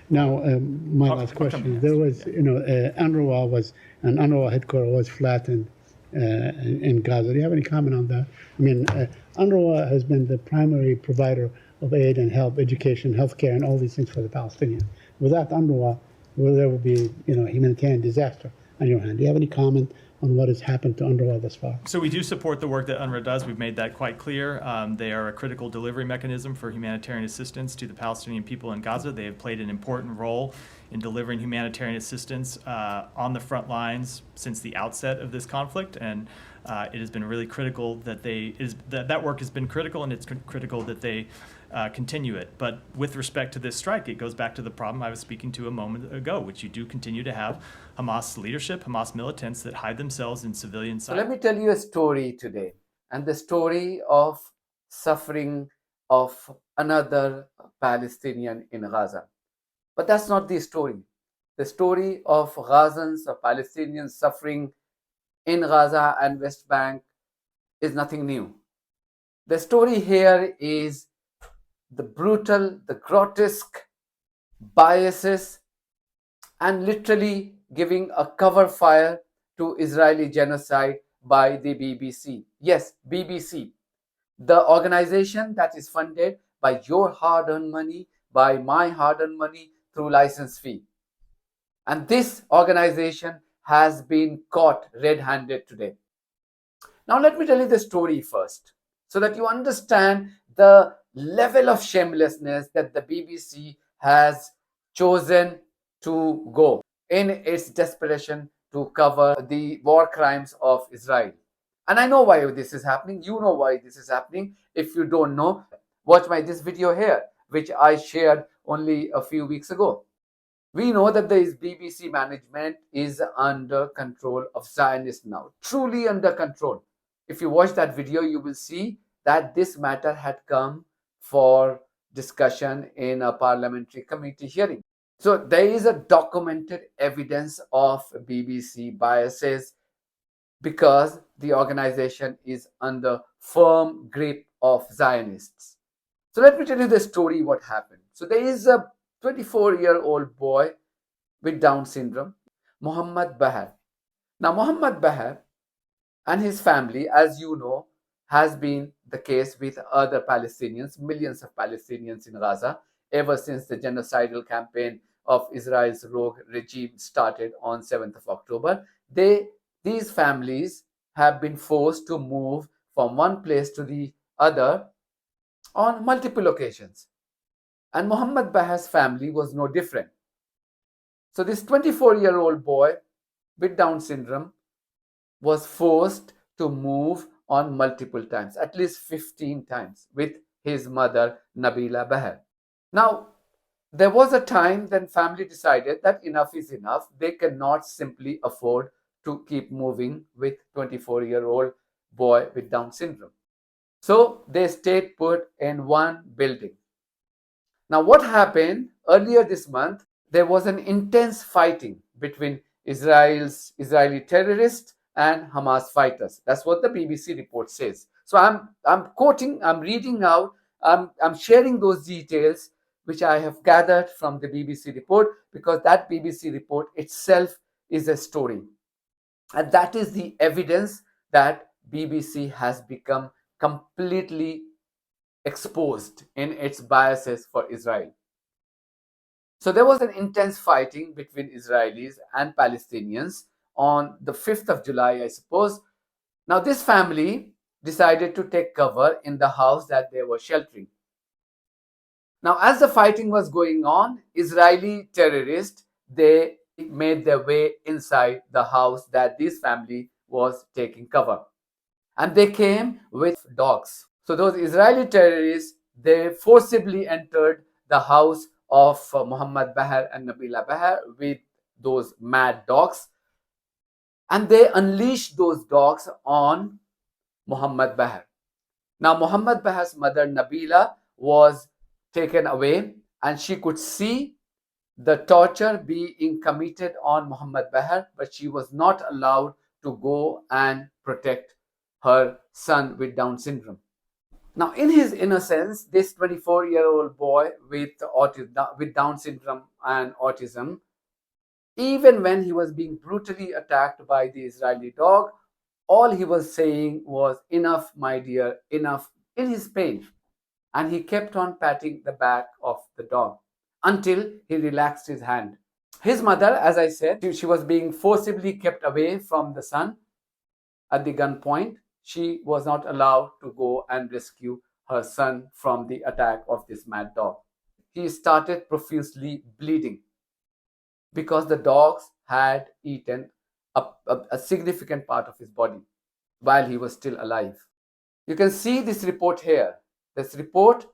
Now, my last question: there was, UNRWA headquarters was flattened in Gaza. Do you have any comment on that? I mean, UNRWA has been the primary provider of aid and help, education, healthcare, and all these things for the Palestinians. Without UNRWA, well, there would be, humanitarian disaster on your hand. Do you have any comment on what has happened to UNRWA thus far? So we do support the work that UNRWA does. We've made that quite clear. They are a critical delivery mechanism for humanitarian assistance to the Palestinian people in Gaza. They have played an important role in delivering humanitarian assistance on the front lines since the outset of this conflict, and it has been really critical that that work has been critical, and it's critical that they continue it. But with respect to this strike, it goes back to the problem I was speaking to a moment ago, which you do continue to have Hamas leadership, Hamas militants that hide themselves in civilian sites. So let me tell you a story today, and the story of suffering of another Palestinian in Gaza. But that's not the story. The story of Gazans or Palestinians suffering in Gaza and West Bank is nothing new. The story here is the brutal, the grotesque biases and literally giving a cover fire to Israeli genocide by the BBC. Yes, BBC, the organization that is funded by your hard-earned money, by my hard-earned money through license fee. And this organization has been caught red-handed today. Now let me tell you the story first, so that you understand the level of shamelessness that the BBC has chosen to go in its desperation to cover the war crimes of Israel. And I know why this is happening. You know why this is happening. If you don't know, watch this video here, which I shared only a few weeks ago. We know that the BBC management is under control of Zionists now, truly under control. If you watch that video, you will see that this matter had come for discussion in a parliamentary committee hearing. So there is a documented evidence of BBC biases because the organization is under firm grip of Zionists. So let me tell you the story what happened. So there is a 24-year-old boy with Down syndrome, Muhammad Bahar. Now Muhammad Bahar and his family, as you know, has been the case with other Palestinians, millions of Palestinians in Gaza, ever since the genocidal campaign of Israel's rogue regime started on 7th of October. These families have been forced to move from one place to the other on multiple occasions. And Muhammad Bahar's family was no different. So this 24-year-old boy with Down syndrome was forced to move on multiple times, at least 15 times, with his mother, Nabila Bahar. Now, there was a time when family decided that enough is enough. They cannot simply afford to keep moving with 24-year-old boy with Down syndrome. So they stayed put in one building. Now, what happened earlier this month, there was an intense fighting between Israeli terrorists and Hamas fighters. That's what the BBC report says. So I'm quoting, I'm reading out, I'm sharing those details which I have gathered from the BBC report, because that BBC report itself is a story. And that is the evidence that BBC has become completely exposed in its biases for Israel. So there was an intense fighting between Israelis and Palestinians on the 5th of July, I suppose. Now this family decided to take cover in the house that they were sheltering. Now as the fighting was going on, Israeli terrorists, they made their way inside the house that this family was taking cover. And they came with dogs. So those Israeli terrorists, they forcibly entered the house of Muhammad Bahar and Nabila Bahar with those mad dogs. And they unleashed those dogs on Muhammad Bahar. Now Muhammad Bahar's mother Nabila was taken away, and she could see the torture being committed on Muhammad Bahar, but she was not allowed to go and protect her son with Down syndrome. Now, in his innocence, this 24-year-old boy with Down syndrome and autism, even when he was being brutally attacked by the Israeli dog, all he was saying was, "Enough, my dear, enough," in his pain. And he kept on patting the back of the dog until he relaxed his hand. His mother, as I said, she was being forcibly kept away from the son at the gunpoint. She was not allowed to go and rescue her son from the attack of this mad dog. He started profusely bleeding because the dogs had eaten a significant part of his body while he was still alive. You can see this report here. This report,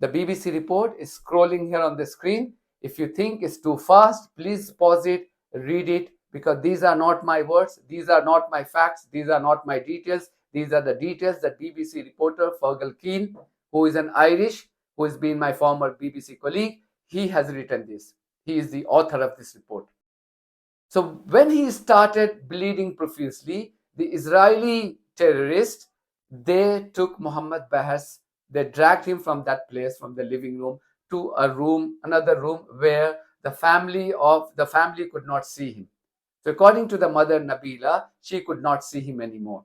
the BBC report, is scrolling here on the screen. If you think it's too fast, please pause it, read it, because these are not my words, these are not my facts, these are not my details. These are the details that BBC reporter Fergal Keane, who is an Irish, who has been my former BBC colleague, he has written this. He is the author of this report. So when he started bleeding profusely, the Israeli terrorists, they took Muhammad Bahas, they dragged him from that place, from the living room, to a room, another room, where the family could not see him. So according to the mother Nabila, she could not see him anymore.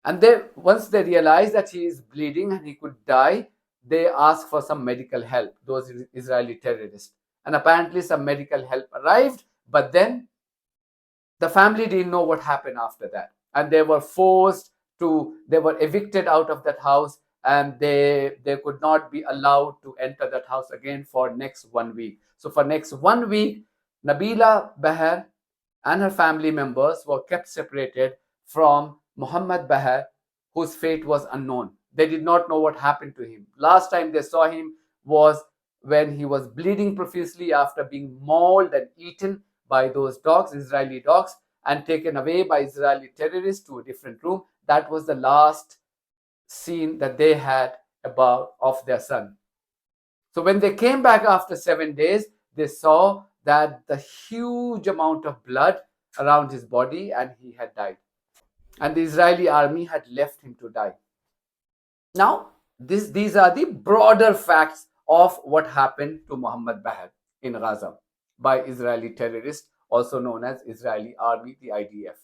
And once they realized that he is bleeding and he could die, they asked for some medical help, those Israeli terrorists. And apparently some medical help arrived, but then the family didn't know what happened after that. And they were evicted out of that house, and they could not be allowed to enter that house again for next 1 week. So for next 1 week, Nabila Bahar and her family members were kept separated from Muhammad Bahar, whose fate was unknown. They did not know what happened to him. Last time they saw him was when he was bleeding profusely after being mauled and eaten by those dogs, Israeli dogs, and taken away by Israeli terrorists to a different room. That was the last scene that they had of their son. So when they came back after 7 days, they saw that the huge amount of blood around his body, and he had died. And the Israeli army had left him to die. Now, these are the broader facts of what happened to Muhammad Bahar in Gaza by Israeli terrorists, also known as Israeli Army, the IDF.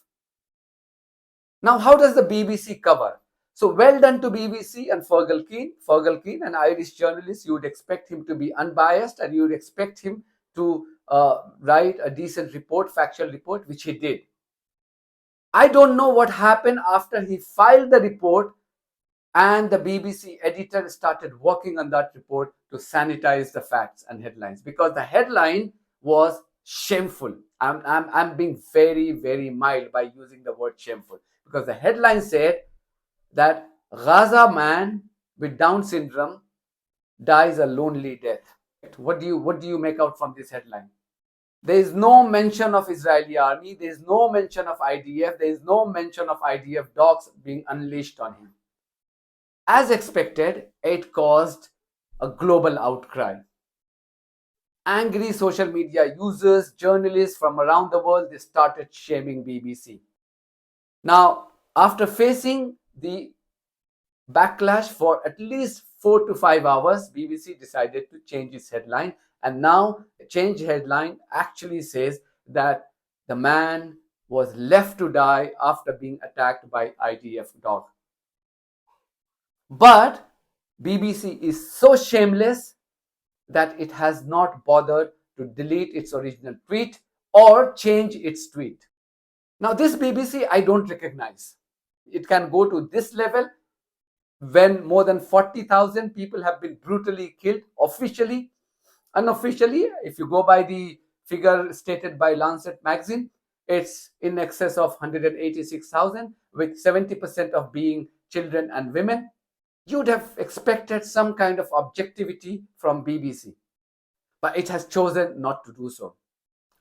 Now, how does the BBC cover? So well done to BBC and Fergal Keane. Fergal Keane, an Irish journalist, you would expect him to be unbiased, and you would expect him to write a decent report, factual report, which he did. I don't know what happened after he filed the report and the BBC editor started working on that report to sanitize the facts and headlines, because the headline was shameful. I'm being very, very mild by using the word shameful, because the headline said that Gaza man with Down syndrome dies a lonely death. What do you make out from this headline? There is no mention of Israeli army. There is no mention of IDF. There is no mention of IDF dogs being unleashed on him. As expected, it caused a global outcry. Angry social media users, journalists from around the world, they started shaming BBC. Now, after facing the backlash for at least 4 to 5 hours, BBC decided to change its headline. And now, the change headline actually says that the man was left to die after being attacked by IDF dog. But BBC is so shameless that it has not bothered to delete its original tweet or change its tweet. Now, this BBC I don't recognize. It can go to this level when more than 40,000 people have been brutally killed officially. Unofficially, if you go by the figure stated by Lancet magazine, it's in excess of 186,000, with 70% of being children and women. You'd have expected some kind of objectivity from BBC, but it has chosen not to do so.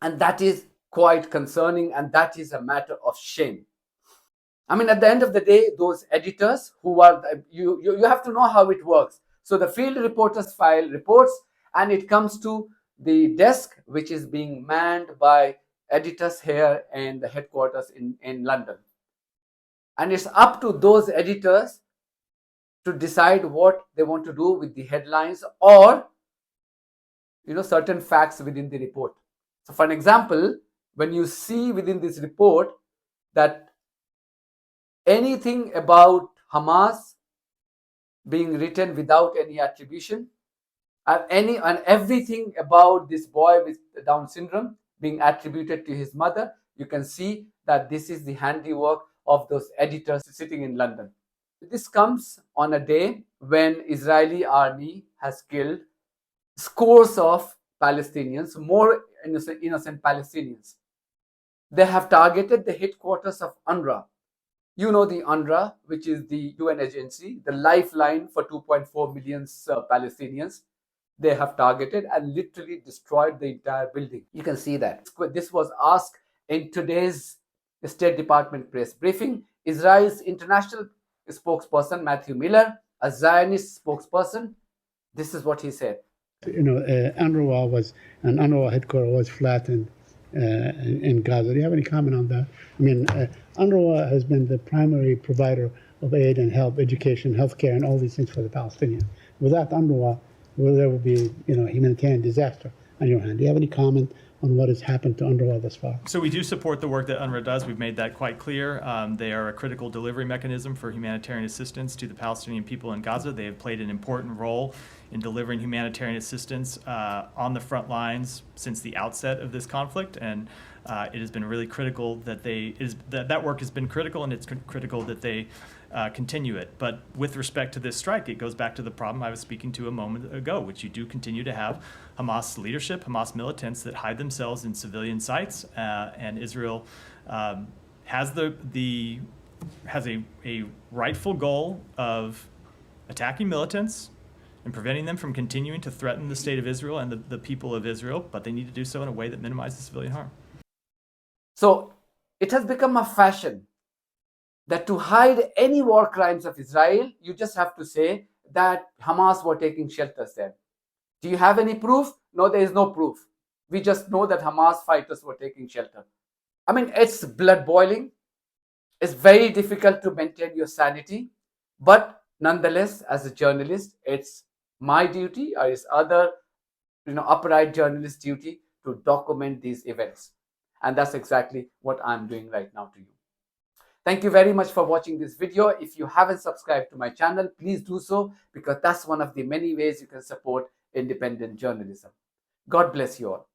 And that is quite concerning, and that is a matter of shame. I mean, at the end of the day, those editors who are, you have to know how it works. So the field reporters file reports, and it comes to the desk, which is being manned by editors here in the headquarters in London. And it's up to those editors to decide what they want to do with the headlines or certain facts within the report. So for an example, when you see within this report that anything about Hamas being written without any attribution, and everything about this boy with Down syndrome being attributed to his mother, you can see that this is the handiwork of those editors sitting in London. This comes on a day when Israeli army has killed scores of Palestinians, more innocent Palestinians. They have targeted the headquarters of UNRWA. You know the UNRWA, which is the UN agency, the lifeline for 2.4 million Palestinians. They have targeted and literally destroyed the entire building. You can see that. This was asked in today's State Department press briefing. Israel's international spokesperson, Matthew Miller, a Zionist spokesperson, this is what he said. UNRWA headquarters was flattened in Gaza. Do you have any comment on that? I mean, UNRWA has been the primary provider of aid and help, education, healthcare, and all these things for the Palestinians. Without UNRWA, there would be, humanitarian disaster on your hand. Do you have any comment on what has happened to UNRWA thus far? So we do support the work that UNRWA does. We've made that quite clear. They are a critical delivery mechanism for humanitarian assistance to the Palestinian people in Gaza. They have played an important role in delivering humanitarian assistance on the front lines since the outset of this conflict, and it has been really critical that that work has been critical, and it's critical that they continue it. But with respect to this strike, it goes back to the problem I was speaking to a moment ago, which you do continue to have Hamas leadership, Hamas militants that hide themselves in civilian sites, and Israel has a rightful goal of attacking militants and preventing them from continuing to threaten the state of Israel and the people of Israel, but they need to do so in a way that minimizes civilian harm. So it has become a fashion that to hide any war crimes of Israel, you just have to say that Hamas were taking shelters there. Do you have any proof? No, there is no proof. We just know that Hamas fighters were taking shelter. I mean, it's blood boiling. It's very difficult to maintain your sanity. But nonetheless, as a journalist, it's my duty, or it's other upright journalist duty to document these events. And that's exactly what I'm doing right now to you. Thank you very much for watching this video. If you haven't subscribed to my channel, please do so, because that's one of the many ways you can support independent journalism. God bless you all.